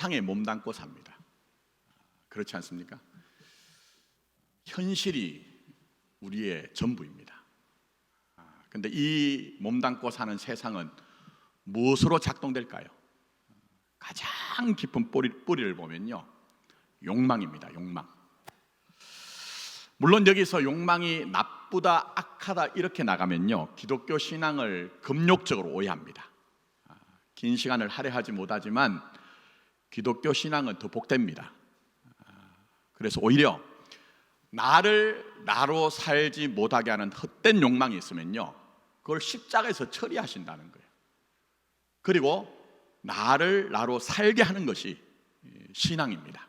세상에 몸담고 삽니다. 그렇지 않습니까? 현실이 우리의 전부입니다. 근데 이 몸담고 사는 세상은 무엇으로 작동될까요? 가장 깊은 뿌리를 보면요, 욕망입니다. 욕망. 물론 여기서 욕망이 나쁘다, 악하다 이렇게 나가면요, 기독교 신앙을 금욕적으로 오해합니다. 긴 시간을 할애하지 못하지만 기독교 신앙은 더 복됩니다. 그래서 오히려 나를 나로 살지 못하게 하는 헛된 욕망이 있으면요, 그걸 십자가에서 처리하신다는 거예요. 그리고 나를 나로 살게 하는 것이 신앙입니다.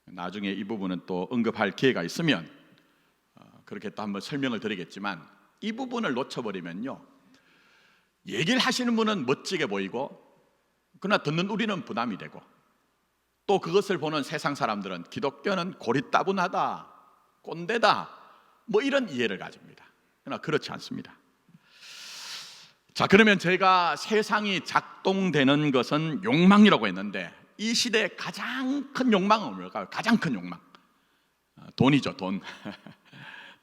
나중에 이 부분은 또 언급할 기회가 있으면 그렇게 또 한번 설명을 드리겠지만, 이 부분을 놓쳐버리면요, 얘기를 하시는 분은 멋지게 보이고 그러나 듣는 우리는 부담이 되고, 또 그것을 보는 세상 사람들은 기독교는 고리따분하다, 꼰대다, 뭐 이런 이해를 가집니다. 그러나 그렇지 않습니다. 자, 그러면 제가 세상이 작동되는 것은 욕망이라고 했는데, 이 시대의 가장 큰 욕망은 뭘까요? 가장 큰 욕망, 돈이죠. 돈.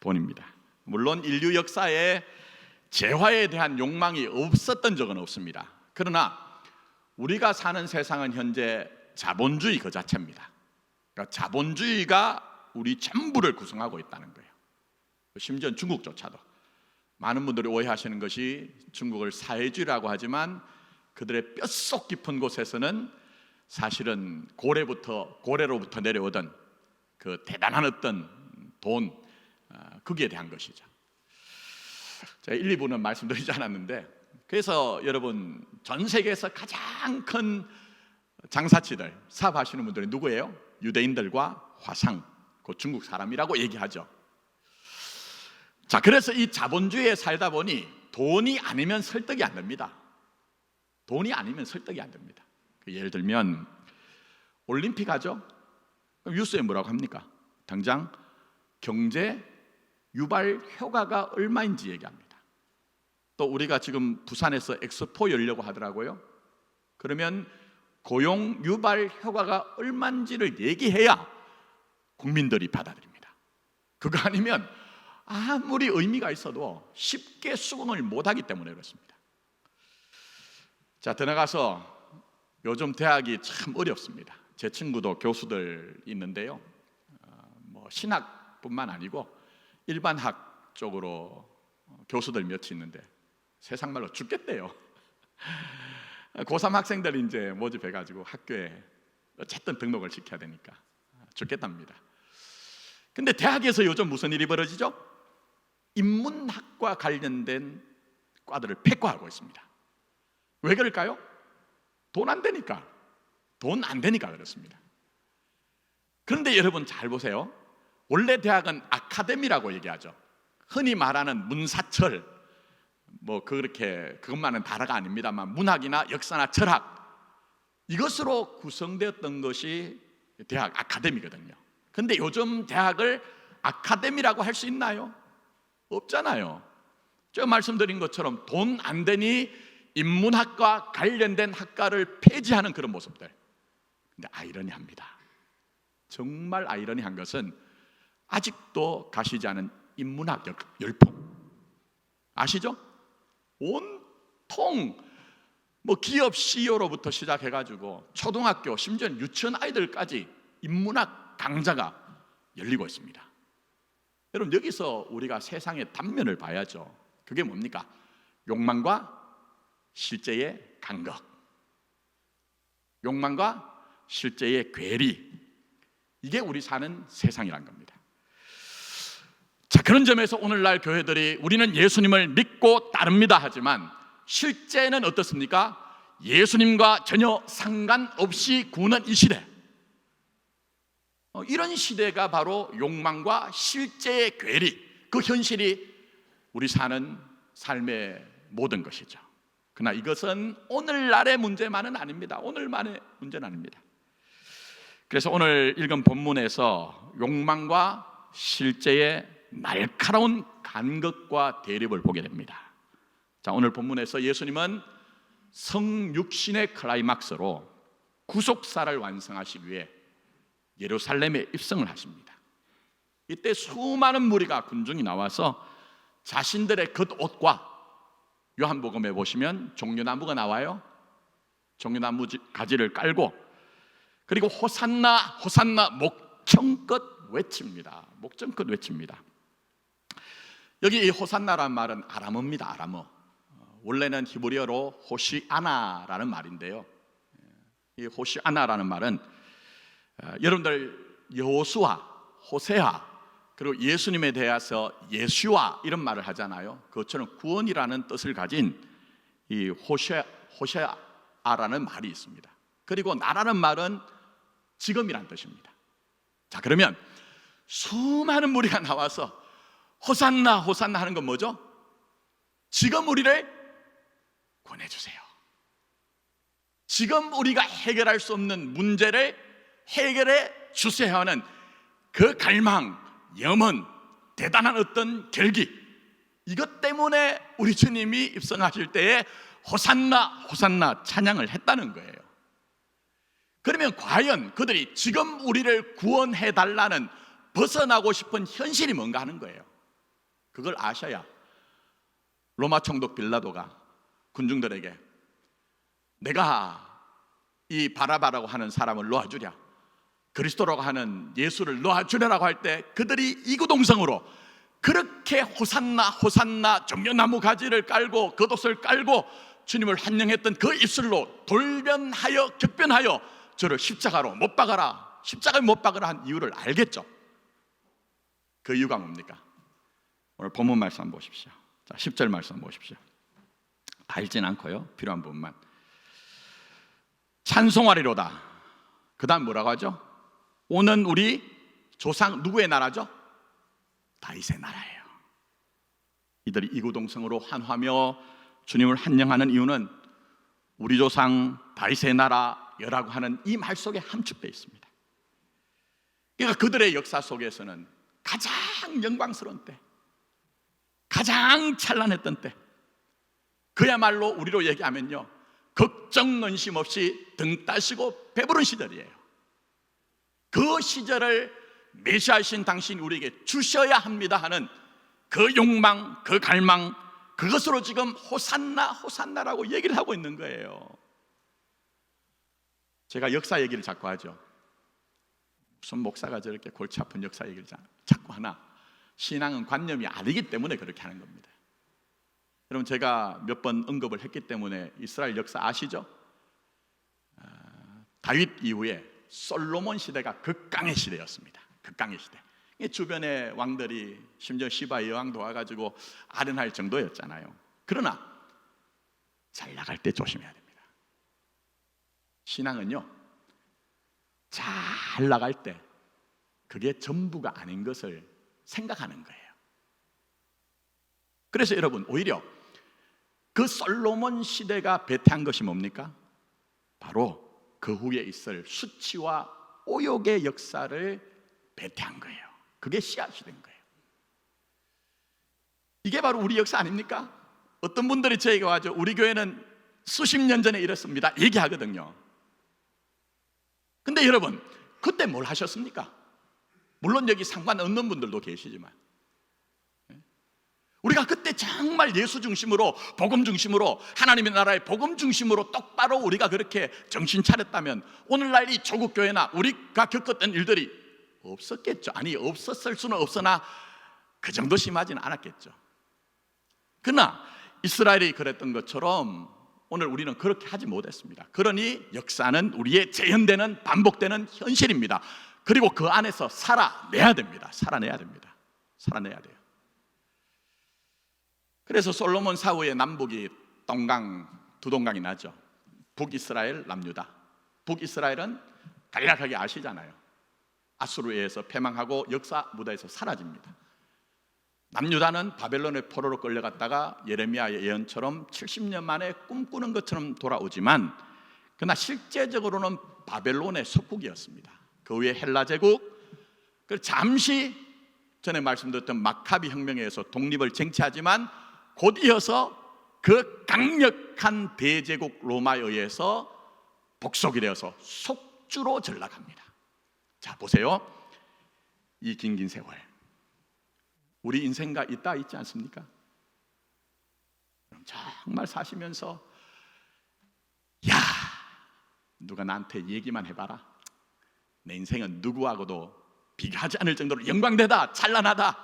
돈입니다. 물론 인류 역사에 재화에 대한 욕망이 없었던 적은 없습니다. 그러나 우리가 사는 세상은 현재 자본주의 그 자체입니다. 그러니까 자본주의가 우리 전부를 구성하고 있다는 거예요. 심지어 중국조차도 많은 분들이 오해하시는 것이 중국을 사회주의라고 하지만 그들의 뼛속 깊은 곳에서는 사실은 고래로부터 내려오던 그 대단한 어떤 돈, 거기에 대한 것이죠. 제가 1, 2부는 말씀드리지 않았는데, 그래서 여러분, 전 세계에서 가장 큰 장사치들, 사업하시는 분들이 누구예요? 유대인들과 화상, 그 중국 사람이라고 얘기하죠. 자, 그래서 이 자본주의에 살다 보니 돈이 아니면 설득이 안 됩니다. 돈이 아니면 설득이 안 됩니다. 예를 들면 올림픽 하죠? 그럼 뉴스에 뭐라고 합니까? 당장 경제 유발 효과가 얼마인지 얘기합니다. 또 우리가 지금 부산에서 엑스포 열려고 하더라고요. 그러면 고용 유발 효과가 얼마인지를 얘기해야 국민들이 받아들입니다. 그거 아니면 아무리 의미가 있어도 쉽게 수긍을 못하기 때문에 그렇습니다. 자, 더 나가서 요즘 대학이 참 어렵습니다. 제 친구도 교수들 있는데요, 뭐 신학뿐만 아니고 일반학 쪽으로 교수들 몇이 있는데 세상 말로 죽겠대요. 고3 학생들 이제 모집해가지고 학교에 어쨌든 등록을 시켜야 되니까 죽겠답니다. 근데 대학에서 요즘 무슨 일이 벌어지죠? 인문학과 관련된 과들을 폐과하고 있습니다. 왜 그럴까요? 돈 안 되니까. 돈 안 되니까 그렇습니다. 그런데 여러분 잘 보세요. 원래 대학은 아카데미라고 얘기하죠. 흔히 말하는 문사철, 뭐 그렇게 그것만은 다르가 아닙니다만 문학이나 역사나 철학, 이것으로 구성되었던 것이 대학 아카데미거든요. 근데 요즘 대학을 아카데미라고 할 수 있나요? 없잖아요. 제가 말씀드린 것처럼 돈 안 되니 인문학과 관련된 학과를 폐지하는 그런 모습들. 근데 아이러니합니다. 정말 아이러니한 것은 아직도 가시지 않은 인문학 열풍 아시죠? 온통 뭐 기업 CEO로부터 시작해가지고 초등학교, 심지어 유치원 아이들까지 인문학 강좌가 열리고 있습니다. 여러분, 여기서 우리가 세상의 단면을 봐야죠. 그게 뭡니까? 욕망과 실제의 간극, 욕망과 실제의 괴리, 이게 우리 사는 세상이란 겁니다. 자, 그런 점에서 오늘날 교회들이 우리는 예수님을 믿고 따릅니다 하지만 실제는 어떻습니까? 예수님과 전혀 상관없이 구는 이 시대, 이런 시대가 바로 욕망과 실제의 괴리, 그 현실이 우리 사는 삶의 모든 것이죠. 그러나 이것은 오늘날의 문제만은 아닙니다. 오늘만의 문제는 아닙니다. 그래서 오늘 읽은 본문에서 욕망과 실제의 날카로운 간극과 대립을 보게 됩니다. 자, 오늘 본문에서 예수님은 성육신의 클라이막스로 구속사를 완성하시기 위해 예루살렘에 입성을 하십니다. 이때 수많은 무리가 군중이 나와서 자신들의 겉옷과, 요한복음에 보시면 종려나무가 나와요. 종려나무 가지를 깔고, 그리고 호산나 호산나 목청껏 외칩니다. 목청껏 외칩니다. 여기 이 호산나라는 말은 아람어입니다. 아람어. 원래는 히브리어로 호시아나라는 말인데요, 이 호시아나라는 말은 여러분들 여호수아, 호세아, 그리고 예수님에 대해서 예수와 이런 말을 하잖아요. 그것처럼 구원이라는 뜻을 가진 이 호세아라는 말이 있습니다. 그리고 나라는 말은 지금이란 뜻입니다. 자, 그러면 수많은 무리가 나와서 호산나 호산나 하는 건 뭐죠? 지금 우리를 구원해주세요. 지금 우리가 해결할 수 없는 문제를 해결해 주세요 하는 그 갈망, 염원, 대단한 어떤 결기, 이것 때문에 우리 주님이 입성하실 때에 호산나 호산나 찬양을 했다는 거예요. 그러면 과연 그들이 지금 우리를 구원해 달라는, 벗어나고 싶은 현실이 뭔가 하는 거예요. 그걸 아셔야 로마 총독 빌라도가 군중들에게 내가 이 바라바라고 하는 사람을 놓아주랴, 그리스도라고 하는 예수를 놓아주려라고 할 때 그들이 이구동성으로 그렇게 호산나 호산나 종려나무 가지를 깔고 겉옷을 깔고 주님을 환영했던 그 입술로 돌변하여 격변하여 저를 십자가로 못 박아라, 십자가에 못 박아라 한 이유를 알겠죠. 그 이유가 뭡니까? 오늘 본문 말씀 한번 보십시오. 자, 10절 말씀 한번 보십시오. 다 읽진 않고요, 필요한 부분만. 찬송하리로다. 그 다음 뭐라고 하죠? 오는 우리 조상 누구의 나라죠? 다윗의 나라예요. 이들이 이구동성으로 환호하며 주님을 환영하는 이유는 우리 조상 다윗의 나라여라고 하는 이 말 속에 함축되어 있습니다. 그러니까 그들의 역사 속에서는 가장 영광스러운 때, 가장 찬란했던 때, 그야말로 우리로 얘기하면요, 걱정 근심 없이 등 따시고 배부른 시절이에요. 그 시절을 메시아이신 당신이 우리에게 주셔야 합니다 하는 그 욕망, 그 갈망, 그것으로 지금 호산나 호산나라고 얘기를 하고 있는 거예요. 제가 역사 얘기를 자꾸 하죠. 무슨 목사가 저렇게 골치 아픈 역사 얘기를 자꾸 하나? 신앙은 관념이 아니기 때문에 그렇게 하는 겁니다. 여러분, 제가 몇 번 언급을 했기 때문에 이스라엘 역사 아시죠? 다윗 이후에 솔로몬 시대가 극강의 시대였습니다. 극강의 시대. 주변의 왕들이, 심지어 시바 여왕도 와가지고 아련할 정도였잖아요. 그러나 잘 나갈 때 조심해야 됩니다. 신앙은요, 잘 나갈 때 그게 전부가 아닌 것을 생각하는 거예요. 그래서 여러분, 오히려 그 솔로몬 시대가 배태한 것이 뭡니까? 바로 그 후에 있을 수치와 오욕의 역사를 배태한 거예요. 그게 씨앗이 된 거예요. 이게 바로 우리 역사 아닙니까? 어떤 분들이 저에게 와서 우리 교회는 수십 년 전에 이랬습니다 얘기하거든요. 근데 여러분, 그때 뭘 하셨습니까? 물론 여기 상관없는 분들도 계시지만, 우리가 그때 정말 예수 중심으로, 복음 중심으로, 하나님의 나라의 복음 중심으로 똑바로 우리가 그렇게 정신 차렸다면 오늘날 이 조국 교회나 우리가 겪었던 일들이 없었겠죠. 아니, 없었을 수는 없으나 그 정도 심하지는 않았겠죠. 그러나 이스라엘이 그랬던 것처럼 오늘 우리는 그렇게 하지 못했습니다. 그러니 역사는 우리의 재현되는, 반복되는 현실입니다. 그리고 그 안에서 살아내야 됩니다. 살아내야 됩니다. 살아내야 돼요. 그래서 솔로몬 사후에 남북이 두 동강이 나죠. 북이스라엘, 남유다. 북이스라엘은 간략하게 아시잖아요. 아수르에 의해서 패망하고 역사 무대에서 사라집니다. 남유다는 바벨론의 포로로 끌려갔다가 예레미야의 예언처럼 70년 만에 꿈꾸는 것처럼 돌아오지만, 그러나 실제적으로는 바벨론의 속국이었습니다. 그 후에 헬라 제국, 잠시 전에 말씀드렸던 마카비 혁명에 의해서 독립을 쟁취하지만 곧 이어서 그 강력한 대제국 로마에 의해서 복속이 되어서 속주로 전락합니다. 자, 보세요. 이 긴 세월, 우리 인생과 있지 않습니까? 정말 사시면서 야, 누가 나한테 얘기만 해봐라, 내 인생은 누구하고도 비교하지 않을 정도로 영광되다, 찬란하다,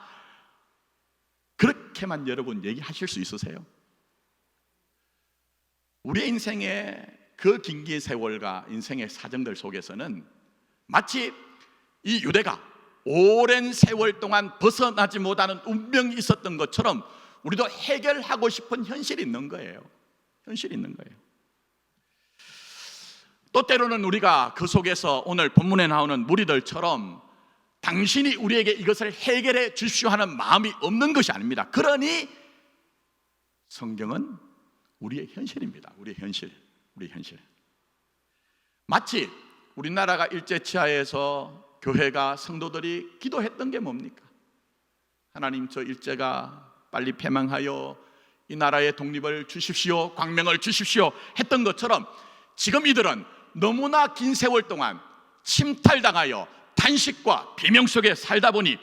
그렇게만 여러분 얘기하실 수 있으세요? 우리의 인생의 그 긴 세월과 인생의 사정들 속에서는 마치 이 유대가 오랜 세월 동안 벗어나지 못하는 운명이 있었던 것처럼 우리도 해결하고 싶은 현실이 있는 거예요. 현실이 있는 거예요. 또 때로는 우리가 그 속에서 오늘 본문에 나오는 무리들처럼 당신이 우리에게 이것을 해결해 주십시오 하는 마음이 없는 것이 아닙니다. 그러니 성경은 우리의 현실입니다. 우리의 현실. 마치 우리나라가 일제치하에서 교회가, 성도들이 기도했던 게 뭡니까? 하나님, 저 일제가 빨리 패망하여 이 나라의 독립을 주십시오, 광명을 주십시오 했던 것처럼 지금 이들은 너무나 긴 세월 동안 침탈당하여 단식과 비명 속에 살다 보니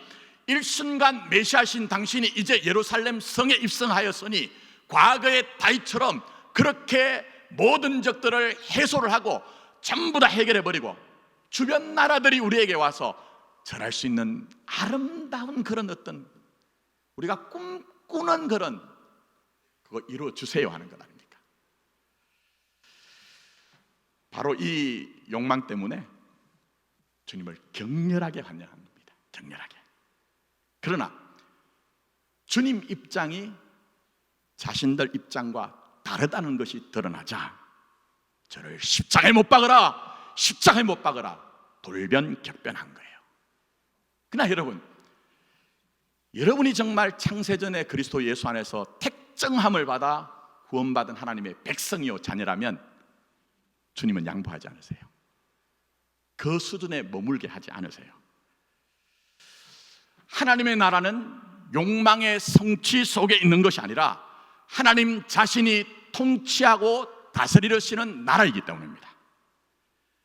일순간 메시아신 당신이 이제 예루살렘 성에 입성하였으니 과거의 다윗처럼 그렇게 모든 적들을 해소를 하고 전부 다 해결해버리고 주변 나라들이 우리에게 와서 절할 수 있는 아름다운 그런 어떤 우리가 꿈꾸는 그런 그거 이루어주세요 하는 것 아닙니까? 바로 이 욕망 때문에 주님을 격렬하게 환영합니다. 격렬하게. 그러나 주님 입장이 자신들 입장과 다르다는 것이 드러나자 저를 십자가에 못 박으라, 십자가에 못 박으라 돌변격변한 거예요. 그러나 여러분이 정말 창세전에 그리스도 예수 안에서 택정함을 받아 구원받은 하나님의 백성이요 자녀라면 주님은 양보하지 않으세요. 그 수준에 머물게 하지 않으세요. 하나님의 나라는 욕망의 성취 속에 있는 것이 아니라 하나님 자신이 통치하고 다스리시는 나라이기 때문입니다.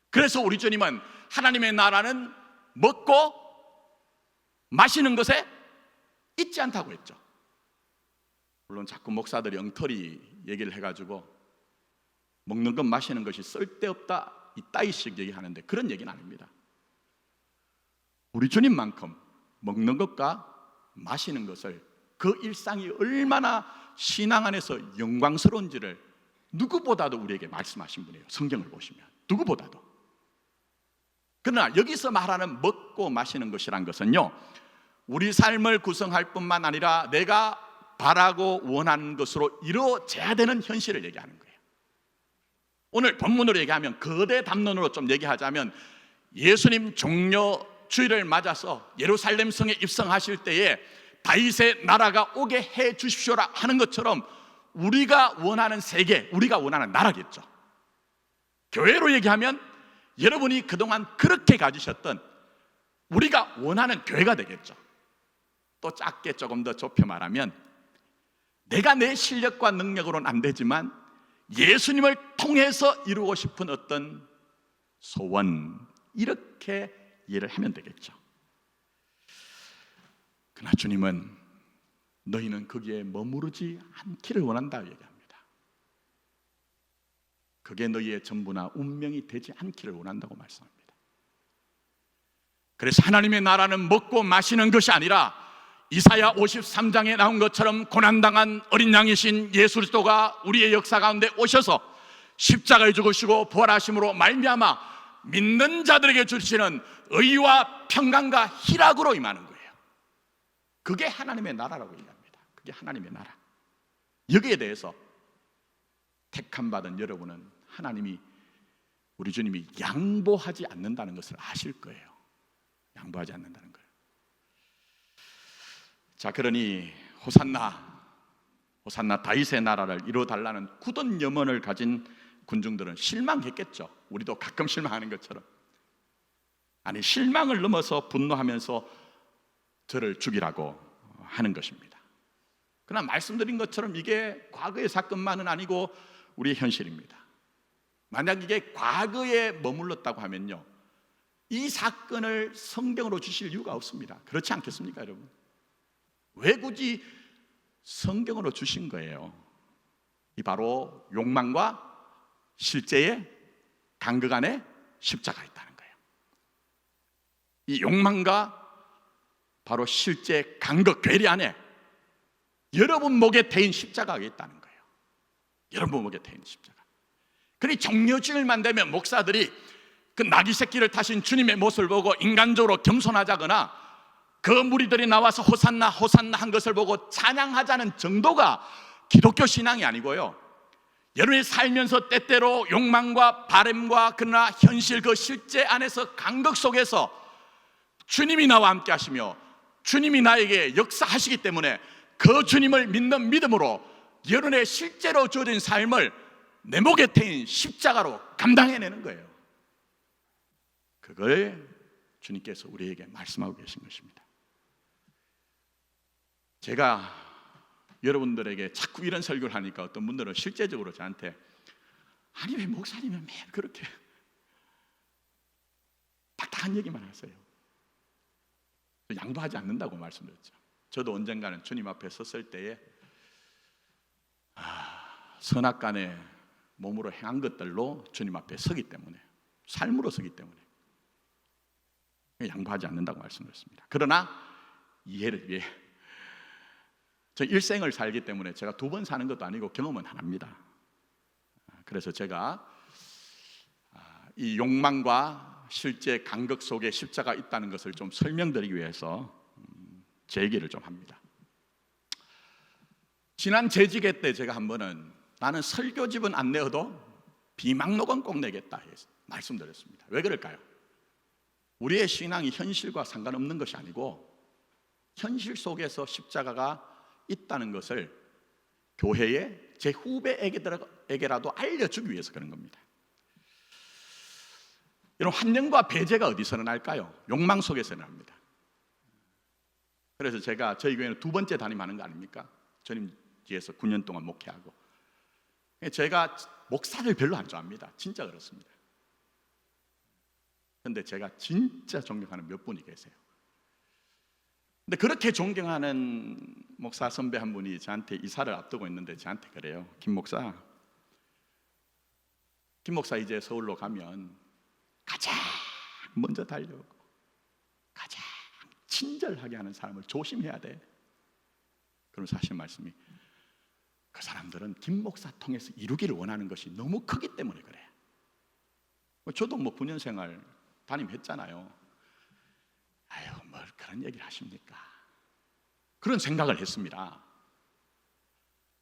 그래서 우리 주님은 하나님의 나라는 먹고 마시는 것에 있지 않다고 했죠. 물론 자꾸 목사들이 엉터리 얘기를 해가지고 먹는 것 마시는 것이 쓸데없다 이따위씩 얘기하는데 그런 얘기는 아닙니다. 우리 주님만큼 먹는 것과 마시는 것을 그 일상이 얼마나 신앙 안에서 영광스러운지를 누구보다도 우리에게 말씀하신 분이에요. 성경을 보시면 누구보다도. 그러나 여기서 말하는 먹고 마시는 것이란 것은요, 우리 삶을 구성할 뿐만 아니라 내가 바라고 원하는 것으로 이루어져야 되는 현실을 얘기하는 거예요. 오늘 본문으로 얘기하면, 거대 담론으로 좀 얘기하자면, 예수님 종려 주일을 맞아서 예루살렘 성에 입성하실 때에 다윗의 나라가 오게 해 주십시오라 하는 것처럼 우리가 원하는 세계, 우리가 원하는 나라겠죠. 교회로 얘기하면 여러분이 그동안 그렇게 가지셨던 우리가 원하는 교회가 되겠죠. 또 작게 조금 더 좁혀 말하면 내가 내 실력과 능력으로는 안 되지만 예수님을 통해서 이루고 싶은 어떤 소원, 이렇게 이해를 하면 되겠죠. 그러나 주님은 너희는 거기에 머무르지 않기를 원한다 얘기합니다. 그게 너희의 전부나 운명이 되지 않기를 원한다고 말씀합니다. 그래서 하나님의 나라는 먹고 마시는 것이 아니라 이사야 53장에 나온 것처럼 고난당한 어린 양이신 예수 그리스도가 우리의 역사 가운데 오셔서 십자가에 죽으시고 부활하심으로 말미암아 믿는 자들에게 주시는 의와 평강과 희락으로 임하는 거예요. 그게 하나님의 나라라고 얘기합니다. 그게 하나님의 나라. 여기에 대해서 택함 받은 여러분은 하나님이, 우리 주님이 양보하지 않는다는 것을 아실 거예요. 양보하지 않는다는 거예요. 자, 그러니 호산나 다윗의 나라를 이루어달라는 굳은 염원을 가진 군중들은 실망했겠죠. 우리도 가끔 실망하는 것처럼. 아니, 실망을 넘어서 분노하면서 저를 죽이라고 하는 것입니다. 그러나 말씀드린 것처럼 이게 과거의 사건만은 아니고 우리의 현실입니다. 만약 이게 과거에 머물렀다고 하면요, 이 사건을 성경으로 주실 이유가 없습니다. 그렇지 않겠습니까, 여러분? 왜 굳이 성경으로 주신 거예요? 이 바로 욕망과 실제의 간극 안에 십자가 있다는 거예요. 이 욕망과 바로 실제 간극 괴리 안에 여러분 목에 대인 십자가가 있다는 거예요. 여러분 목에 대인 십자가. 그러니 종려주일만 되면 목사들이 그 나귀 새끼를 타신 주님의 모습을 보고 인간적으로 겸손하자거나 그 무리들이 나와서 호산나 호산나 한 것을 보고 찬양하자는 정도가 기독교 신앙이 아니고요, 여러분이 살면서 때때로 욕망과 바램과 그러나 현실 그 실제 안에서 간극 속에서 주님이 나와 함께 하시며 주님이 나에게 역사하시기 때문에 그 주님을 믿는 믿음으로 여러분의 실제로 주어진 삶을 내 목에 태인 십자가로 감당해내는 거예요. 그걸 주님께서 우리에게 말씀하고 계신 것입니다. 제가 여러분들에게 자꾸 이런 설교를 하니까 어떤 분들은 실제적으로 저한테 아니 왜 목사님은 매일 그렇게 딱딱한 얘기만 하세요? 양보하지 않는다고 말씀드렸죠. 저도 언젠가는 주님 앞에 섰을 때에 선악간에 몸으로 행한 것들로 주님 앞에 서기 때문에, 삶으로 서기 때문에 양보하지 않는다고 말씀드렸습니다. 그러나 이해를 위해 저 일생을 살기 때문에 제가 두 번 사는 것도 아니고 경험은 하나입니다. 그래서 제가 이 욕망과 실제 간극 속에 십자가 있다는 것을 좀 설명드리기 위해서 제 얘기를 좀 합니다. 지난 재직회 때 제가 한 번은 나는 설교집은 안 내어도 비망록은 꼭 내겠다 말씀드렸습니다. 왜 그럴까요? 우리의 신앙이 현실과 상관없는 것이 아니고 현실 속에서 십자가가 있다는 것을 교회에 제 후배에게라도 알려주기 위해서 그런 겁니다. 이런 환영과 배제가 어디서 일어날까요? 욕망 속에서 일어납니다. 그래서 제가 저희 교회는 두 번째 담임하는 거 아닙니까? 저님 뒤에서 9년 동안 목회하고, 제가 목사를 별로 안 좋아합니다. 진짜 그렇습니다. 그런데 제가 진짜 존경하는 몇 분이 계세요. 근데 그렇게 존경하는 목사 선배 한 분이 저한테 이사를 앞두고 있는데 저한테 그래요. 김 목사 이제 서울로 가면 가장 먼저 달려오고 가장 친절하게 하는 사람을 조심해야 돼. 그러면서 하신 말씀이, 그 사람들은 김 목사 통해서 이루기를 원하는 것이 너무 크기 때문에 그래. 저도 9년 생활 담임했잖아요. 아유, 뭘 그런 얘기를 하십니까? 그런 생각을 했습니다.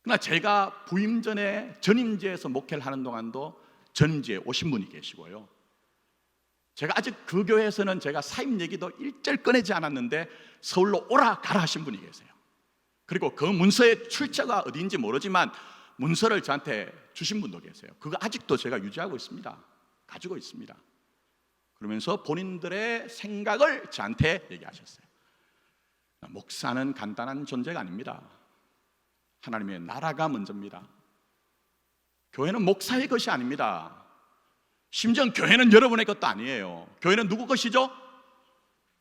그러나 제가 부임 전에 전임제에서 목회를 하는 동안도 전임제에 오신 분이 계시고요, 제가 아직 그 교회에서는 제가 사임 얘기도 일절 꺼내지 않았는데 서울로 오라 가라 하신 분이 계세요. 그리고 그 문서의 출처가 어디인지 모르지만 문서를 저한테 주신 분도 계세요. 그거 아직도 제가 유지하고 있습니다. 가지고 있습니다. 그러면서 본인들의 생각을 저한테 얘기하셨어요. 목사는 간단한 존재가 아닙니다. 하나님의 나라가 먼저입니다. 교회는 목사의 것이 아닙니다. 심지어 교회는 여러분의 것도 아니에요. 교회는 누구 것이죠?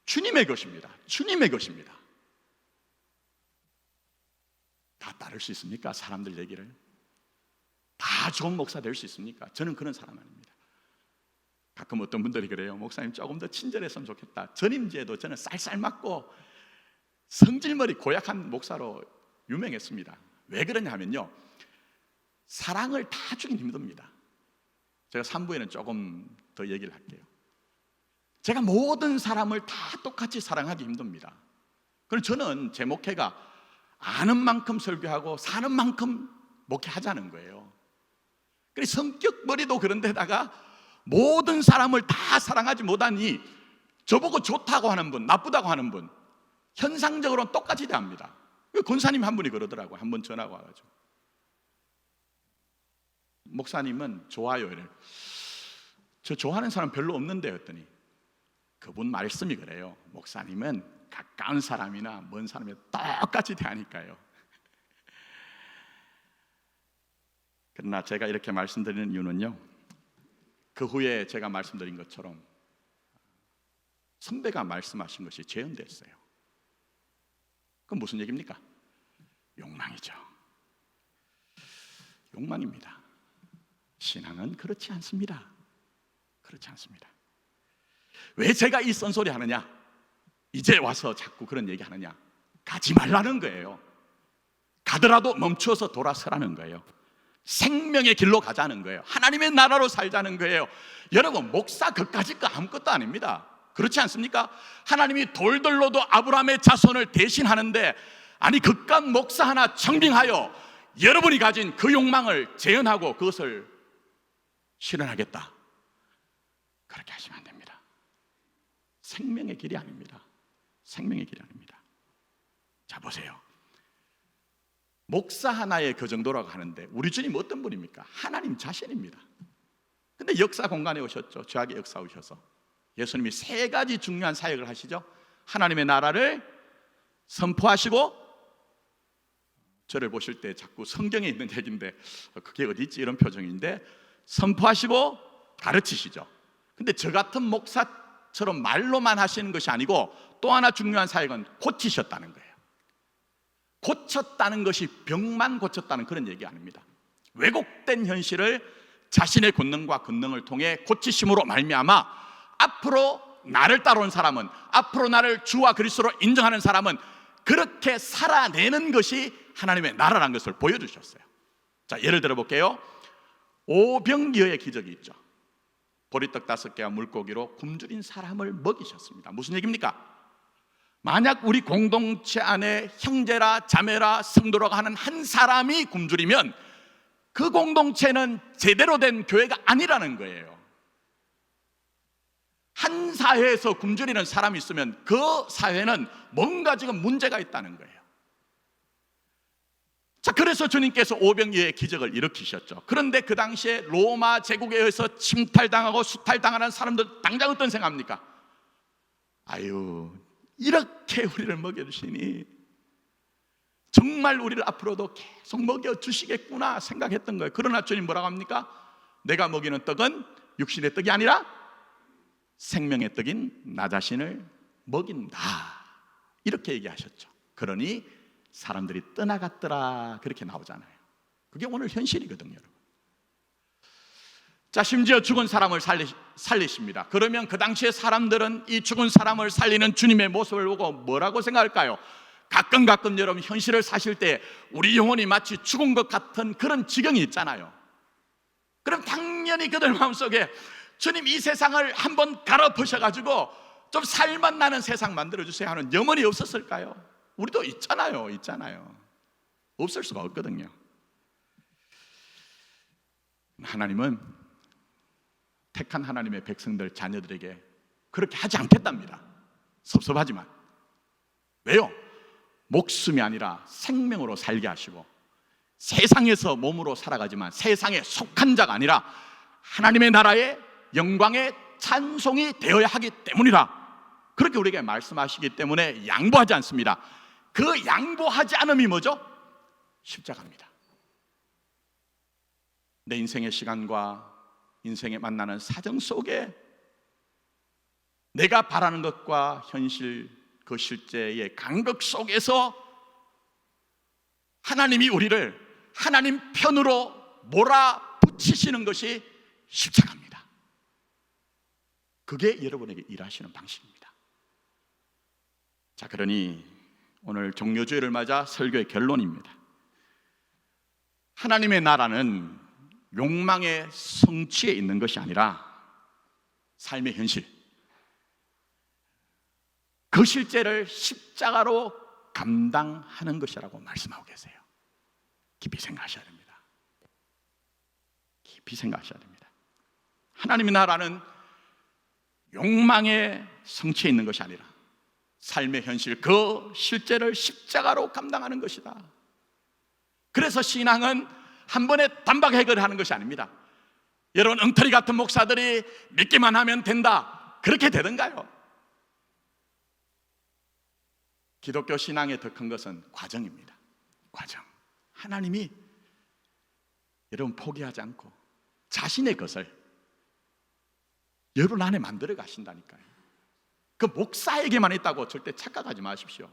주님의 것입니다. 주님의 것입니다. 다 따를 수 있습니까? 사람들 얘기를 다 좋은 목사 될 수 있습니까? 저는 그런 사람 아닙니다. 가끔 어떤 분들이 그래요. 목사님 조금 더 친절했으면 좋겠다. 전임제도 저는 쌀쌀 맞고 성질머리 고약한 목사로 유명했습니다. 왜 그러냐 하면요, 사랑을 다 주긴 힘듭니다. 제가 3부에는 조금 더 얘기를 할게요. 제가 모든 사람을 다 똑같이 사랑하기 힘듭니다. 그럼 저는 제 목회가 아는 만큼 설교하고 사는 만큼 목회하자는 거예요. 그래서 성격 머리도 그런데다가 모든 사람을 다 사랑하지 못하니 저보고 좋다고 하는 분, 나쁘다고 하는 분 현상적으로는 똑같이 대합니다. 권사님 한 분이 그러더라고요. 한 번 전화가 와가지고, 목사님은 좋아요. 저 좋아하는 사람 별로 없는데 했더니 그분 말씀이 그래요. 목사님은 가까운 사람이나 먼 사람이 똑같이 대하니까요. 그러나 제가 이렇게 말씀드리는 이유는요, 그 후에 제가 말씀드린 것처럼 선배가 말씀하신 것이 재현됐어요. 그건 무슨 얘기입니까? 욕망이죠. 욕망입니다. 신앙은 그렇지 않습니다. 그렇지 않습니다. 왜 제가 이 썬소리 하느냐? 이제 와서 자꾸 그런 얘기 하느냐? 가지 말라는 거예요. 가더라도 멈춰서 돌아서라는 거예요. 생명의 길로 가자는 거예요. 하나님의 나라로 살자는 거예요. 여러분, 목사 그까짓 거 아무것도 아닙니다. 그렇지 않습니까? 하나님이 돌들로도 아브라함의 자손을 대신하는데, 아니 그깟 목사 하나 청빙하여 여러분이 가진 그 욕망을 재현하고 그것을 실현하겠다, 그렇게 하시면 안 됩니다. 생명의 길이 아닙니다. 생명의 길이 아닙니다. 자, 보세요. 목사 하나의 그 정도라고 하는데 우리 주님 어떤 분입니까? 하나님 자신입니다. 근데 역사 공간에 오셨죠. 죄악의 역사 오셔서 예수님이 세 가지 중요한 사역을 하시죠. 하나님의 나라를 선포하시고, 저를 보실 때 자꾸 성경에 있는 얘기인데 그게 어디 있지 이런 표정인데, 선포하시고 가르치시죠. 근데 저 같은 목사처럼 말로만 하시는 것이 아니고 또 하나 중요한 사역은 고치셨다는 거예요. 고쳤다는 것이 병만 고쳤다는 그런 얘기 아닙니다. 왜곡된 현실을 자신의 권능과 권능을 통해 고치심으로 말미암아 앞으로 나를 따라온 사람은, 앞으로 나를 주와 그리스도로 인정하는 사람은 그렇게 살아내는 것이 하나님의 나라라는 것을 보여주셨어요. 자, 예를 들어 볼게요. 오병이어의 기적이 있죠. 보리떡 5개와 물고기로 굶주린 사람을 먹이셨습니다. 무슨 얘기입니까? 만약 우리 공동체 안에 형제라 자매라 성도라고 하는 한 사람이 굶주리면 그 공동체는 제대로 된 교회가 아니라는 거예요. 한 사회에서 굶주리는 사람이 있으면 그 사회는 뭔가 지금 문제가 있다는 거예요. 자, 그래서 주님께서 오병이어의 기적을 일으키셨죠. 그런데 그 당시에 로마 제국에 의해서 침탈당하고 수탈당하는 사람들 당장 어떤 생각합니까? 아유, 이렇게 우리를 먹여주시니 정말 우리를 앞으로도 계속 먹여주시겠구나 생각했던 거예요. 그러나 주님 뭐라고 합니까? 내가 먹이는 떡은 육신의 떡이 아니라 생명의 떡인 나 자신을 먹인다, 이렇게 얘기하셨죠. 그러니 사람들이 떠나갔더라, 그렇게 나오잖아요. 그게 오늘 현실이거든요, 여러분. 자, 심지어 죽은 사람을 살리십니다. 그러면 그 당시에 사람들은 이 죽은 사람을 살리는 주님의 모습을 보고 뭐라고 생각할까요? 가끔 여러분 현실을 사실 때 우리 영혼이 마치 죽은 것 같은 그런 지경이 있잖아요. 그럼 당연히 그들 마음속에 주님 이 세상을 한번 갈아엎으셔가지고 좀 살맛 나는 세상 만들어주세요 하는 염원이 없었을까요? 우리도 있잖아요. 없을 수가 없거든요. 하나님은 택한 하나님의 백성들, 자녀들에게 그렇게 하지 않겠답니다. 섭섭하지만. 왜요? 목숨이 아니라 생명으로 살게 하시고, 세상에서 몸으로 살아가지만 세상에 속한 자가 아니라 하나님의 나라의 영광의 찬송이 되어야 하기 때문이라, 그렇게 우리에게 말씀하시기 때문에 양보하지 않습니다. 그 양보하지 않음이 뭐죠? 십자가입니다. 내 인생의 시간과 인생에 만나는 사정 속에 내가 바라는 것과 현실, 그 실제의 간극 속에서 하나님이 우리를 하나님 편으로 몰아붙이시는 것이 십자가입니다. 그게 여러분에게 일하시는 방식입니다. 자, 그러니 오늘 종료주일을 맞아 설교의 결론입니다. 하나님의 나라는 욕망의 성취에 있는 것이 아니라 삶의 현실, 그 실제를 십자가로 감당하는 것이라고 말씀하고 계세요. 깊이 생각하셔야 됩니다. 깊이 생각하셔야 됩니다. 하나님의 나라는 욕망의 성취에 있는 것이 아니라 삶의 현실, 그 실제를 십자가로 감당하는 것이다. 그래서 신앙은 한 번에 단박 해결하는 것이 아닙니다. 여러분, 엉터리 같은 목사들이 믿기만 하면 된다, 그렇게 되던가요? 기독교 신앙의 더 큰 것은 과정입니다. 과정. 하나님이 여러분 포기하지 않고 자신의 것을 여러분 안에 만들어 가신다니까요. 그 목사에게만 있다고 절대 착각하지 마십시오.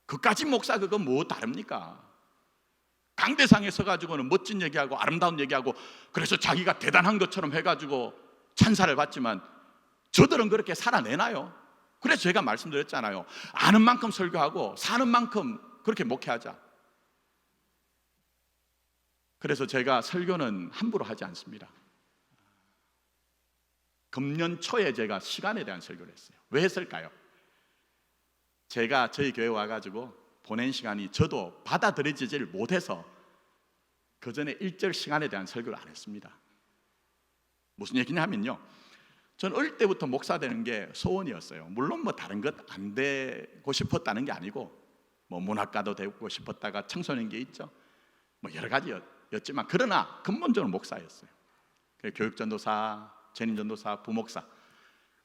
그까지 목사 그거 뭐 다릅니까? 강대상에 서가지고는 멋진 얘기하고 아름다운 얘기하고 그래서 자기가 대단한 것처럼 해가지고 찬사를 받지만 저들은 그렇게 살아내나요? 그래서 제가 말씀드렸잖아요. 아는 만큼 설교하고 사는 만큼 그렇게 목회하자. 그래서 제가 설교는 함부로 하지 않습니다. 금년 초에 제가 시간에 대한 설교를 했어요. 왜 했을까요? 제가 저희 교회 와가지고 보낸 시간이 저도 받아들여지질 못해서 그 전에 1절 시간에 대한 설교를 안 했습니다. 무슨 얘기냐면요, 전 어릴 때부터 목사 되는 게 소원이었어요. 물론 뭐 다른 것 안 되고 싶었다는 게 아니고 뭐 문학가도 되고 싶었다가 청소년기에 있죠. 뭐 여러 가지였지만 그러나 근본적으로 목사였어요. 교육전도사, 전임전도사, 부목사.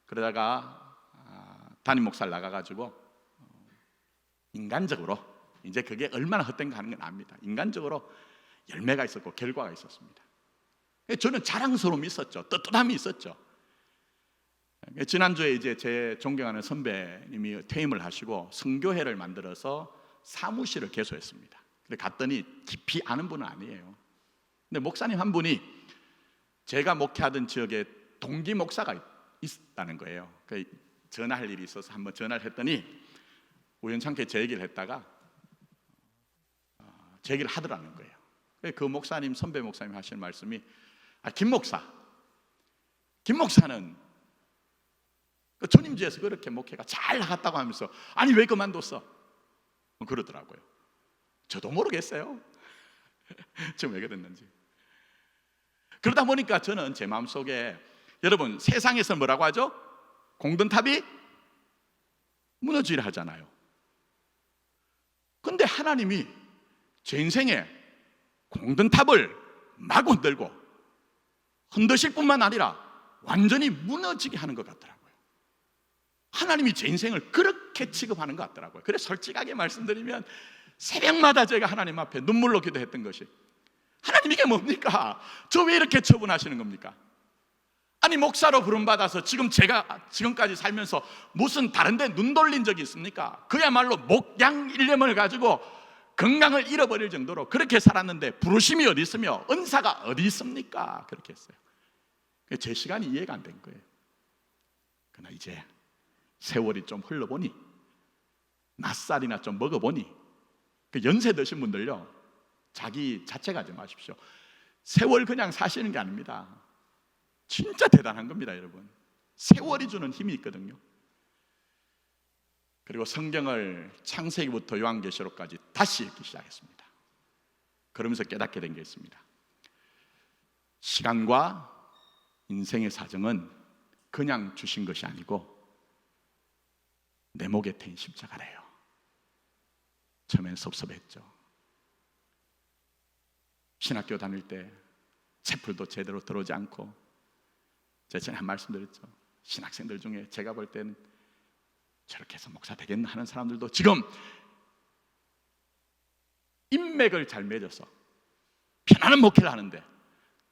그러다가 담임 목사를 나가가지고 인간적으로 이제 그게 얼마나 헛된가 하는 건 압니다. 인간적으로 열매가 있었고 결과가 있었습니다. 저는 자랑스러움이 있었죠. 떳떳함이 있었죠. 지난주에 이제 제 존경하는 선배님이 퇴임을 하시고 성교회를 만들어서 사무실을 개소했습니다. 근데 갔더니 깊이 아는 분은 아니에요. 근데 목사님 한 분이 제가 목회하던 지역에 동기 목사가 있다는 거예요. 전화할 일이 있어서 한번 전화를 했더니 우연찮게 제 얘기를 했다가 제 얘기를 하더라는 거예요. 그 목사님, 선배 목사님 하시는 말씀이 김 목사는 그 전임지에서 그렇게 목회가 잘 나갔다고 하면서 아니 왜 그만뒀어? 그러더라고요. 저도 모르겠어요. 지금 왜 그랬는지. 그러다 보니까 저는 제 마음속에 여러분 세상에서 뭐라고 하죠? 공든탑이 무너지려 하잖아요. 근데 하나님이 제 인생에 공든탑을 마구 흔들고 흔드실 뿐만 아니라 완전히 무너지게 하는 것 같더라고요. 하나님이 제 인생을 그렇게 취급하는 것 같더라고요. 그래서 솔직하게 말씀드리면 새벽마다 제가 하나님 앞에 눈물로 기도했던 것이 하나님 이게 뭡니까? 저 왜 이렇게 처분하시는 겁니까? 아니 목사로 부름받아서 제가 지금까지 살면서 무슨 다른 데 눈 돌린 적이 있습니까? 그야말로 목양일념을 가지고 건강을 잃어버릴 정도로 그렇게 살았는데 부르심이 어디 있으며 은사가 어디 있습니까? 그렇게 했어요. 제 시간이 이해가 안 된 거예요. 그러나 이제 세월이 좀 흘러보니 낯살이나 좀 먹어보니 그 연세 드신 분들요 자기 자책하지 마십시오. 세월 그냥 사시는 게 아닙니다. 진짜 대단한 겁니다, 여러분. 세월이 주는 힘이 있거든요. 그리고 성경을 창세기부터 요한계시록까지 다시 읽기 시작했습니다. 그러면서 깨닫게 된 게 있습니다. 시간과 인생의 사정은 그냥 주신 것이 아니고 내 목에 태인 십자가래요. 처음엔 섭섭했죠. 신학교 다닐 때 채플도 제대로 들어오지 않고 제가 전에 한 말씀 드렸죠. 신학생들 중에 제가 볼 때는 저렇게 해서 목사 되겠나 하는 사람들도 지금 인맥을 잘 맺어서 편안한 목회를 하는데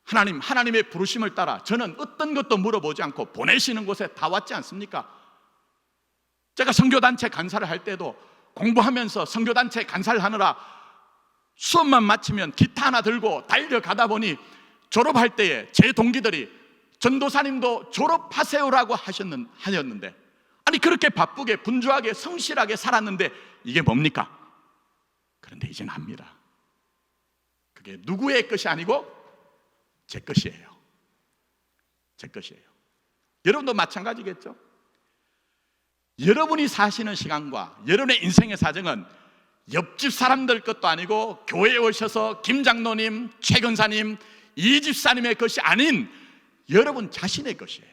하나님의 부르심을 따라 저는 어떤 것도 물어보지 않고 보내시는 곳에 다 왔지 않습니까? 제가 선교단체 간사를 할 때도 공부하면서 선교단체 간사를 하느라 수업만 마치면 기타 하나 들고 달려가다 보니 졸업할 때에 제 동기들이 전도사님도 졸업하세요라고 하셨는데 아니 그렇게 바쁘게 분주하게 성실하게 살았는데 이게 뭡니까? 그런데 이제는 압니다. 그게 누구의 것이 아니고 제 것이에요. 제 것이에요. 여러분도 마찬가지겠죠? 여러분이 사시는 시간과 여러분의 인생의 사정은 옆집 사람들 것도 아니고 교회에 오셔서 김 장로님, 최 권사님, 이 집사님의 것이 아닌 여러분 자신의 것이에요.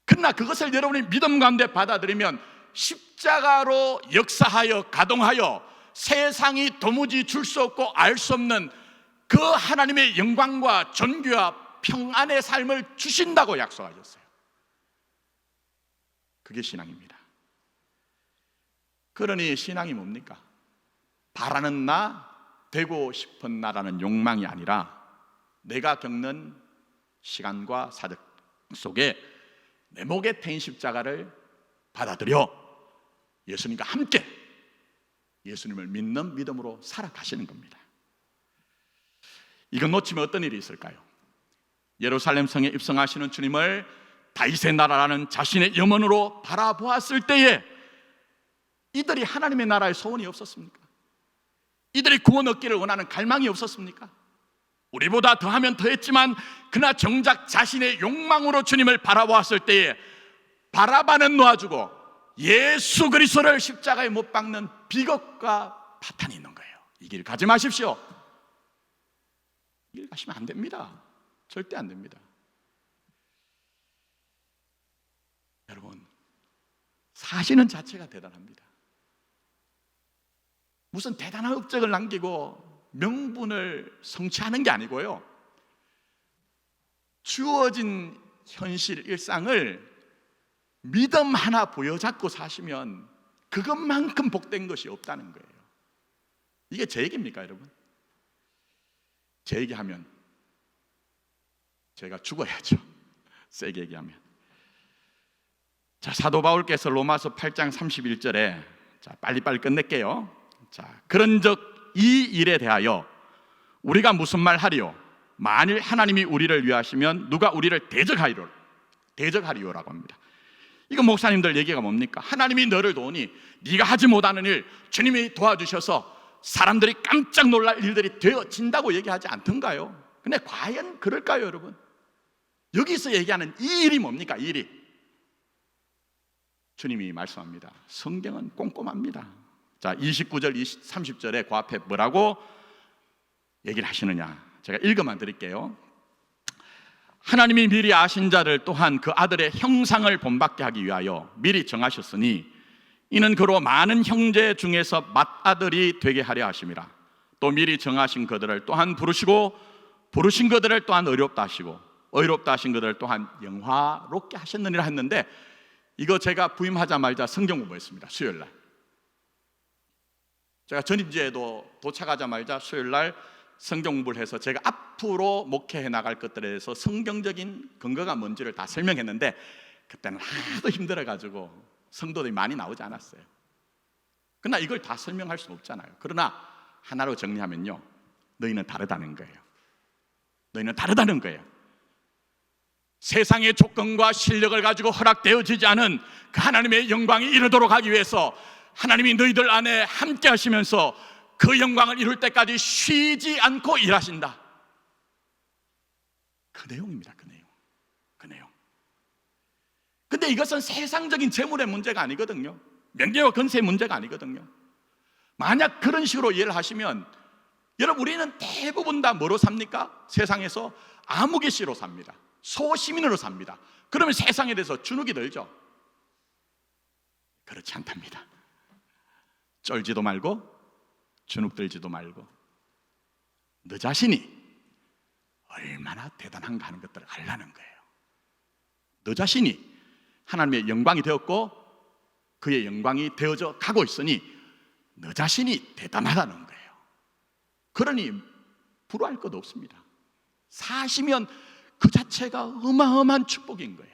그러나 그것을 여러분이 믿음 가운데 받아들이면 십자가로 역사하여 가동하여 세상이 도무지 줄 수 없고 알 수 없는 그 하나님의 영광과 존귀와 평안의 삶을 주신다고 약속하셨어요. 그게 신앙입니다. 그러니 신앙이 뭡니까? 바라는 나, 되고 싶은 나라는 욕망이 아니라 내가 겪는 시간과 사정, 속에 내 목에 태인 십자가를 받아들여 예수님과 함께 예수님을 믿는 믿음으로 살아가시는 겁니다. 이건 놓치면 어떤 일이 있을까요? 예루살렘 성에 입성하시는 주님을 다윗의 나라라는 자신의 염원으로 바라보았을 때에 이들이 하나님의 나라의 소원이 없었습니까? 이들이 구원 얻기를 원하는 갈망이 없었습니까? 우리보다 더하면 더했지만 그러나 정작 자신의 욕망으로 주님을 바라보았을 때에 바라바는 놓아주고 예수 그리스도를 십자가에 못 박는 비겁과 파탄이 있는 거예요. 이 길 가지 마십시오. 이 길 가시면 안 됩니다. 절대 안 됩니다. 여러분, 사시는 자체가 대단합니다. 무슨 대단한 업적을 남기고 명분을 성취하는 게 아니고요, 주어진 현실 일상을 믿음 하나 부여잡고 사시면 그것만큼 복된 것이 없다는 거예요. 이게 제 얘기입니까, 여러분? 제 얘기하면 제가 죽어야죠. 세게 얘기하면. 자, 사도 바울께서 로마서 8장 31절에 자, 빨리빨리 끝낼게요. 자, 그런즉 이 일에 대하여 우리가 무슨 말 하리요? 만일 하나님이 우리를 위하시면 누가 우리를 대적하리요라고 합니다. 이거 목사님들 얘기가 뭡니까? 하나님이 너를 도우니 네가 하지 못하는 일 주님이 도와주셔서 사람들이 깜짝 놀랄 일들이 되어진다고 얘기하지 않던가요? 근데 과연 그럴까요, 여러분? 여기서 얘기하는 이 일이 뭡니까? 이 일이 주님이 말씀합니다. 성경은 꼼꼼합니다. 자, 29절, 30절에 그 앞에 뭐라고 얘기를 하시느냐, 제가 읽어만 드릴게요. 하나님이 미리 아신 자를 또한 그 아들의 형상을 본받게 하기 위하여 미리 정하셨으니 이는 그로 많은 형제 중에서 맏아들이 되게 하려 하심이라. 또 미리 정하신 그들을 또한 부르시고 부르신 그들을 또한 의롭다 하시고 의롭다 하신 그들을 또한 영화롭게 하셨느니라 했는데, 이거 제가 부임하자마자 성경 공부했습니다. 수요일날 제가 전임제에도 도착하자마자 수요일날 성경 공부를 해서 제가 앞으로 목회해 나갈 것들에 대해서 성경적인 근거가 뭔지를 다 설명했는데, 그때는 하도 힘들어가지고 성도들이 많이 나오지 않았어요. 그러나 이걸 다 설명할 수는 없잖아요. 그러나 하나로 정리하면요, 너희는 다르다는 거예요. 너희는 다르다는 거예요. 세상의 조건과 실력을 가지고 허락되어지지 않은 그 하나님의 영광이 이르도록 하기 위해서 하나님이 너희들 안에 함께 하시면서 그 영광을 이룰 때까지 쉬지 않고 일하신다. 그 내용입니다. 그 내용. 근데 이것은 세상적인 재물의 문제가 아니거든요. 명예와 권세의 문제가 아니거든요. 만약 그런 식으로 이해를 하시면, 여러분, 우리는 대부분 다 뭐로 삽니까? 세상에서 아무개시로 삽니다. 소시민으로 삽니다. 그러면 세상에 대해서 주눅이 들죠. 그렇지 않답니다. 쫄지도 말고 주눅 들지도 말고 너 자신이 얼마나 대단한가 하는 것들을 알라는 거예요. 너 자신이 하나님의 영광이 되었고 그의 영광이 되어져 가고 있으니 너 자신이 대단하다는 거예요. 그러니 부러워할 것도 없습니다. 사시면 그 자체가 어마어마한 축복인 거예요.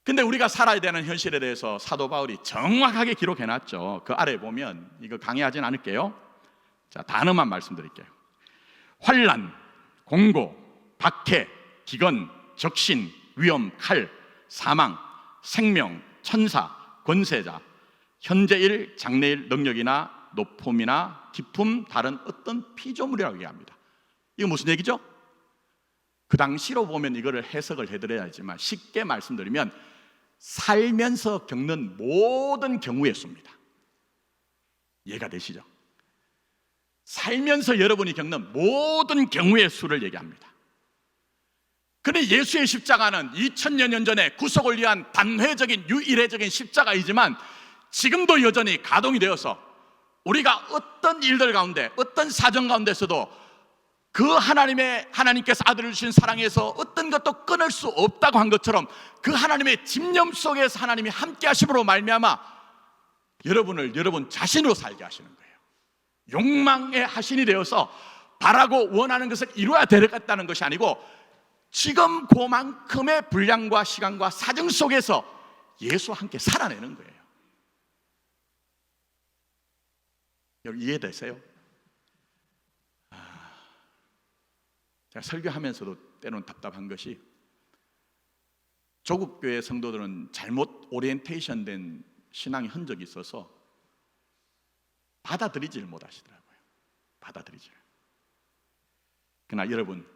근데 우리가 살아야 되는 현실에 대해서 사도 바울이 정확하게 기록해놨죠. 그 아래에 보면, 이거 강의하진 않을게요. 자, 단어만 말씀드릴게요. 환난, 공고, 박해, 기근, 적신, 위험, 칼, 사망, 생명, 천사, 권세자, 현재일, 장래일 능력이나 높음이나 깊음, 다른 어떤 피조물이라고 얘기합니다. 이거 무슨 얘기죠? 그 당시로 보면 이거를 해석을 해드려야지만 쉽게 말씀드리면 살면서 겪는 모든 경우의 수입니다. 이해가 되시죠? 살면서 여러분이 겪는 모든 경우의 수를 얘기합니다. 그런데 예수의 십자가는 2000여 년 전에 구속을 위한 단회적인 유일회적인 십자가이지만 지금도 여전히 가동이 되어서 우리가 어떤 일들 가운데, 어떤 사정 가운데서도 그 하나님께서 아들을 주신 사랑에서 어떤 것도 끊을 수 없다고 한 것처럼 그 하나님의 집념 속에서 하나님이 함께 하심으로 말미암아 여러분을 여러분 자신으로 살게 하시는 거예요. 욕망의 하신이 되어서 바라고 원하는 것을 이루어야 되겠다는 것이 아니고 지금 그만큼의 분량과 시간과 사정 속에서 예수와 함께 살아내는 거예요. 여러분 이해되세요? 제가 설교하면서도 때로는 답답한 것이 조국 교회 성도들은 잘못 오리엔테이션 된 신앙의 흔적이 있어서 받아들이지를 못하시더라고요. 받아들이지를. 그러나 여러분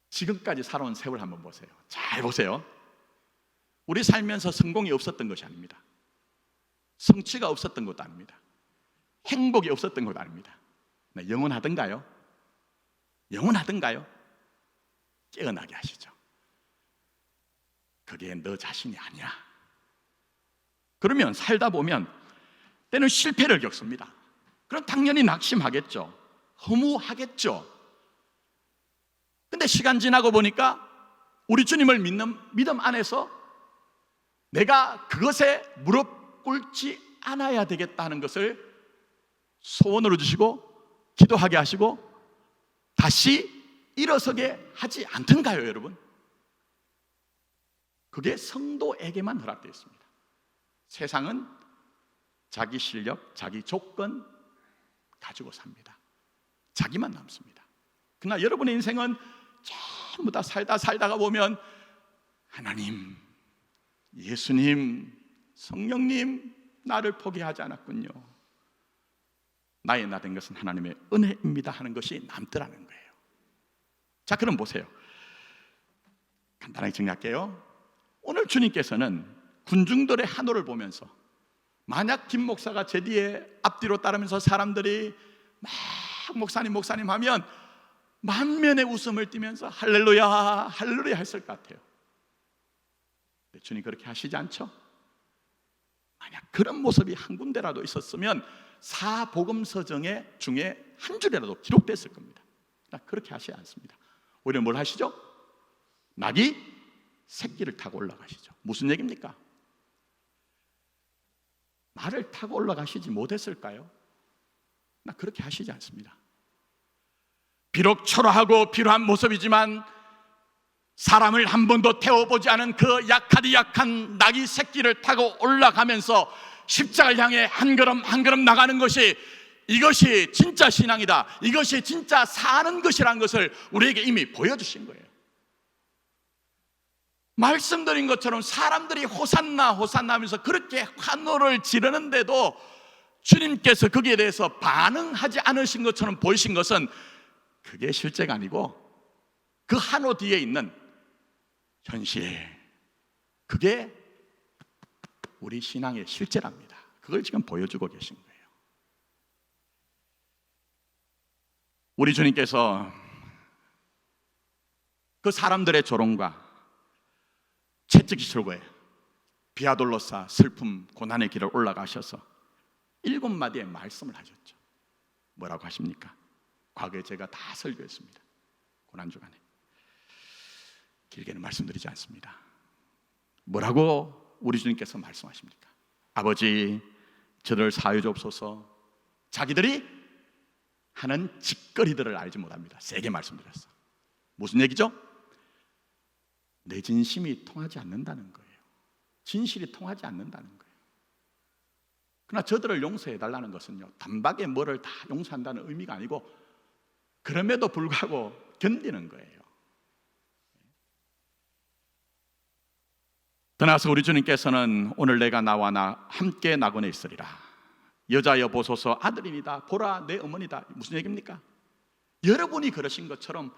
지금까지 살아온 세월 한번 보세요. 잘 보세요. 우리 살면서 성공이 없었던 것이 아닙니다. 성취가 없었던 것도 아닙니다. 행복이 없었던 것도 아닙니다. 영원하던가요? 영원하던가요? 깨어나게 하시죠. 그게 너 자신이 아니야. 그러면 살다 보면 때는 실패를 겪습니다. 그럼 당연히 낙심하겠죠. 허무하겠죠. 근데 시간 지나고 보니까 우리 주님을 믿는 믿음 안에서 내가 그것에 무릎 꿇지 않아야 되겠다는 것을 소원으로 주시고 기도하게 하시고 다시 일어서게 하지 않던가요, 여러분? 그게 성도에게만 허락되어 있습니다. 세상은 자기 실력, 자기 조건 가지고 삽니다. 자기만 남습니다. 그러나 여러분의 인생은 전부 다 살다가 보면 하나님, 예수님, 성령님 나를 포기하지 않았군요. 나의 나 된 것은 하나님의 은혜입니다 하는 것이 남더라는 거예요. 자, 그럼 보세요. 간단하게 정리할게요. 오늘 주님께서는 군중들의 한호를 보면서 만약 김 목사가 제 뒤에 앞뒤로 따르면서 사람들이 막 목사님 하면 만면의 웃음을 띠면서 할렐루야 할렐루야 했을 것 같아요. 근데 주님 그렇게 하시지 않죠? 만약 그런 모습이 한 군데라도 있었으면 사복음서 중에 한 줄이라도 기록됐을 겁니다. 그렇게 하시지 않습니다. 오히려 뭘 하시죠? 낙이 새끼를 타고 올라가시죠. 무슨 얘기입니까? 말을 타고 올라가시지 못했을까요? 그렇게 하시지 않습니다. 비록 초라하고 비루한 모습이지만 사람을 한 번도 태워보지 않은 그 약한 낙이 새끼를 타고 올라가면서 십자가를 향해 한 걸음 한 걸음 나가는 것이, 이것이 진짜 신앙이다, 이것이 진짜 사는 것이라는 것을 우리에게 이미 보여주신 거예요. 말씀드린 것처럼 사람들이 호산나 하면서 그렇게 환호를 지르는데도 주님께서 거기에 대해서 반응하지 않으신 것처럼 보이신 것은 그게 실제가 아니고 그 한호 뒤에 있는 현실, 그게 우리 신앙의 실제랍니다. 그걸 지금 보여주고 계신 거예요. 우리 주님께서 그 사람들의 조롱과 채찍이 철거에 비아돌로사 슬픔 고난의 길을 올라가셔서 7마디의 말씀을 하셨죠. 뭐라고 하십니까? 과거에 제가 다 설교했습니다. 고난주간에 길게는 말씀드리지 않습니다. 뭐라고 우리 주님께서 말씀하십니까? 아버지, 저를 사하여 주옵소서. 자기들이 하는 짓거리들을 알지 못합니다. 세게 말씀드렸어. 무슨 얘기죠? 내 진심이 통하지 않는다는 거예요. 진실이 통하지 않는다는 거예요. 그러나 저들을 용서해 달라는 것은요, 단박에 뭐를 다 용서한다는 의미가 아니고 그럼에도 불구하고 견디는 거예요. 더 나아가서 우리 주님께서는 오늘 내가 나와 나 함께 낙원에 있으리라. 여자여 보소서 아들이니다. 보라 내 어머니다. 무슨 얘기입니까? 여러분이 그러신 것처럼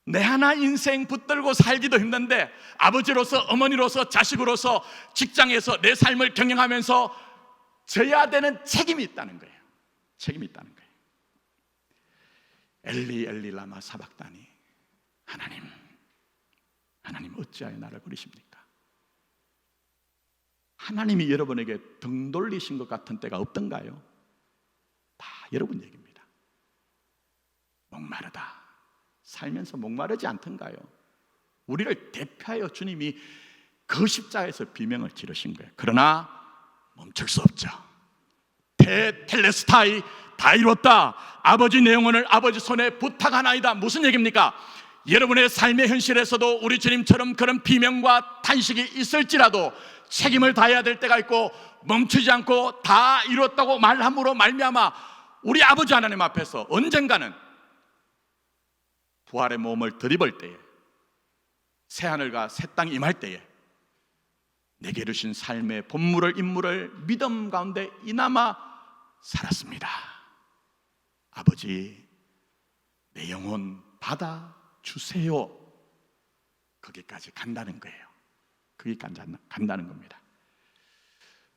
내 하나 인생 붙들고 살기도 힘든데 아버지로서, 어머니로서, 자식으로서, 직장에서 내 삶을 경영하면서 져야 되는 책임이 있다는 거예요. 책임이 있다는 거예요. 엘리 엘리 라마 사박다니. 하나님 어찌하여 나를 버리십니까? 하나님이 여러분에게 등 돌리신 것 같은 때가 없던가요? 다 여러분 얘기입니다. 목마르다, 살면서 목마르지 않던가요? 우리를 대표하여 주님이 그 십자가에서 비명을 지르신 거예요. 그러나 멈출 수 없죠. 텔레스타이, 다 이뤘다. 아버지 내 영혼을 아버지 손에 부탁하나이다. 무슨 얘기입니까? 여러분의 삶의 현실에서도 우리 주님처럼 그런 비명과 탄식이 있을지라도 책임을 다해야 될 때가 있고 멈추지 않고 다 이뤘다고 말함으로 말미암아 우리 아버지 하나님 앞에서 언젠가는 부활의 몸을 들이볼 때에, 새하늘과 새 땅이 임할 때에 내게 주신 삶의 본물을 임무를 믿음 가운데 이나마 살았습니다. 아버지, 내 영혼 받아 주세요. 거기까지 간다는 거예요. 거기까지 간다는 겁니다.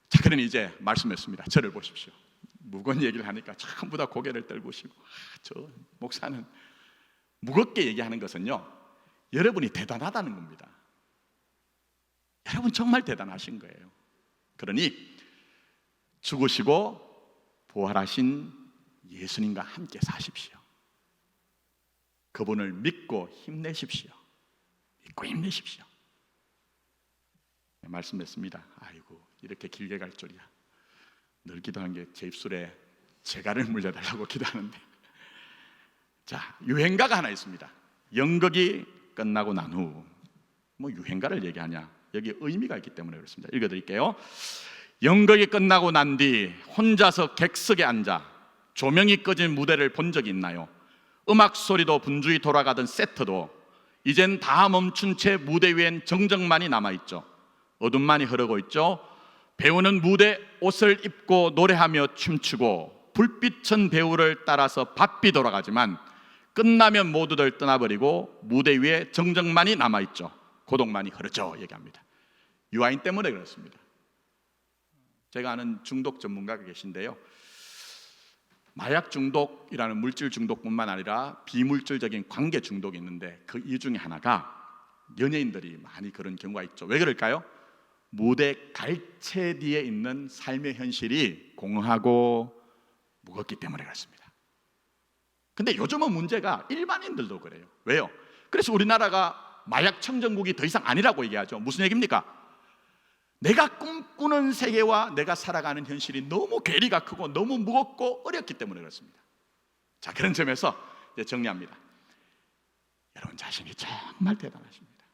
자, 그러니 이제 말씀했습니다. 저를 보십시오. 무거운 얘기를 하니까 전부 다 고개를 떨구시고, 저 목사는 무겁게 얘기하는 것은요, 여러분이 대단하다는 겁니다. 여러분 정말 대단하신 거예요. 그러니 죽으시고 부활하신 예수님과 함께 사십시오. 그분을 믿고 힘내십시오. 믿고 힘내십시오. 말씀했습니다. 아이고, 이렇게 길게 갈 줄이야. 늘 기도한 게 제 입술에 재갈을 물려달라고 기도하는데, 자, 유행가가 하나 있습니다. 연극이 끝나고 난 후, 뭐 유행가를 얘기하냐, 여기 의미가 있기 때문에 그렇습니다. 읽어드릴게요. 연극이 끝나고 난 뒤 혼자서 객석에 앉아 조명이 꺼진 무대를 본 적이 있나요? 음악 소리도 분주히 돌아가던 세트도 이젠 다 멈춘 채 무대 위엔 정적만이 남아있죠. 어둠만이 흐르고 있죠. 배우는 무대 옷을 입고 노래하며 춤추고 불빛은 배우를 따라서 바삐 돌아가지만 끝나면 모두들 떠나버리고 무대 위에 정적만이 남아있죠. 고독만이 흐르죠. 얘기합니다. 유아인 때문에 그렇습니다. 제가 아는 중독 전문가가 계신데요, 마약 중독이라는 물질 중독뿐만 아니라 비물질적인 관계 중독이 있는데 그 이유 중에 하나가 연예인들이 많이 그런 경우가 있죠. 왜 그럴까요? 무대 갈채 뒤에 있는 삶의 현실이 공허하고 무겁기 때문에 그렇습니다. 근데 요즘은 문제가 일반인들도 그래요. 왜요? 그래서 우리나라가 마약 청정국이 더 이상 아니라고 얘기하죠. 무슨 얘기입니까? 내가 꿈꾸는 세계와 내가 살아가는 현실이 너무 괴리가 크고 너무 무겁고 어렵기 때문에 그렇습니다. 자, 그런 점에서 이제 정리합니다. 여러분 자신이 정말 대단하십니다.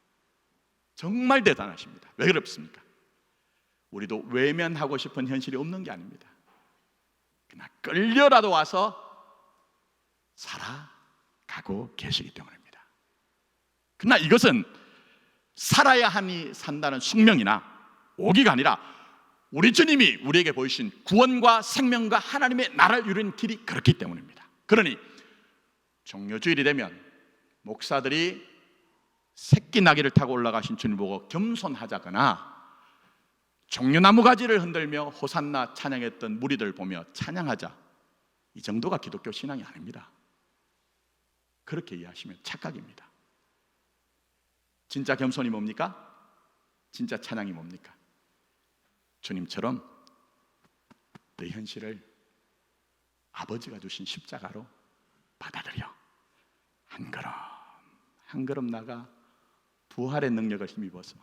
정말 대단하십니다. 왜 그렇습니까? 우리도 외면하고 싶은 현실이 없는 게 아닙니다. 그러나 끌려라도 와서 살아가고 계시기 때문입니다. 그러나 이것은 살아야 하니 산다는 숙명이나 오기가 아니라 우리 주님이 우리에게 보이신 구원과 생명과 하나님의 나라를 이루는 길이 그렇기 때문입니다. 그러니 종려주일이 되면 목사들이 새끼 나귀를 타고 올라가신 주님 보고 겸손하자거나 종려나무 가지를 흔들며 호산나 찬양했던 무리들 보며 찬양하자, 이 정도가 기독교 신앙이 아닙니다. 그렇게 이해하시면 착각입니다. 진짜 겸손이 뭡니까? 진짜 찬양이 뭡니까? 주님처럼 내 현실을 아버지가 주신 십자가로 받아들여 한 걸음 한 걸음 나가 부활의 능력을 힘입어서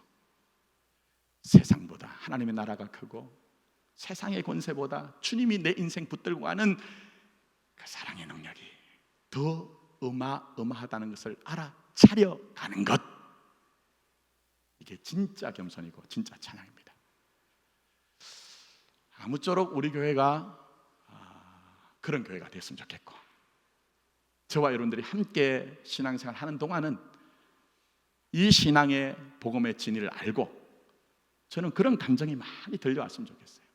세상보다 하나님의 나라가 크고 세상의 권세보다 주님이 내 인생 붙들고 가는 그 사랑의 능력이 더 어마어마하다는 것을 알아차려가는 것, 이게 진짜 겸손이고 진짜 찬양입니다. 아무쪼록 우리 교회가 그런 교회가 됐으면 좋겠고, 저와 여러분들이 함께 신앙생활 하는 동안은 이 신앙의 복음의 진리를 알고 저는 그런 감정이 많이 들려왔으면 좋겠어요.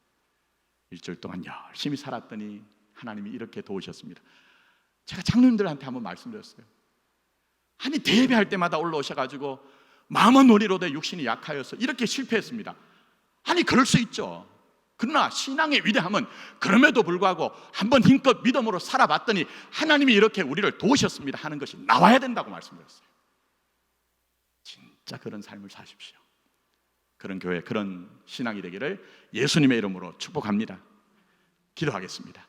일주일 동안 열심히 살았더니 하나님이 이렇게 도우셨습니다. 제가 장로님들한테 한번 말씀드렸어요. 아니 대회할 때마다 올라오셔가지고 마음은 노리로되 육신이 약하여서 이렇게 실패했습니다. 아니 그럴 수 있죠. 그러나 신앙의 위대함은 그럼에도 불구하고 한번 힘껏 믿음으로 살아봤더니 하나님이 이렇게 우리를 도우셨습니다 하는 것이 나와야 된다고 말씀드렸어요. 진짜 그런 삶을 사십시오. 그런 교회, 그런 신앙이 되기를 예수님의 이름으로 축복합니다. 기도하겠습니다.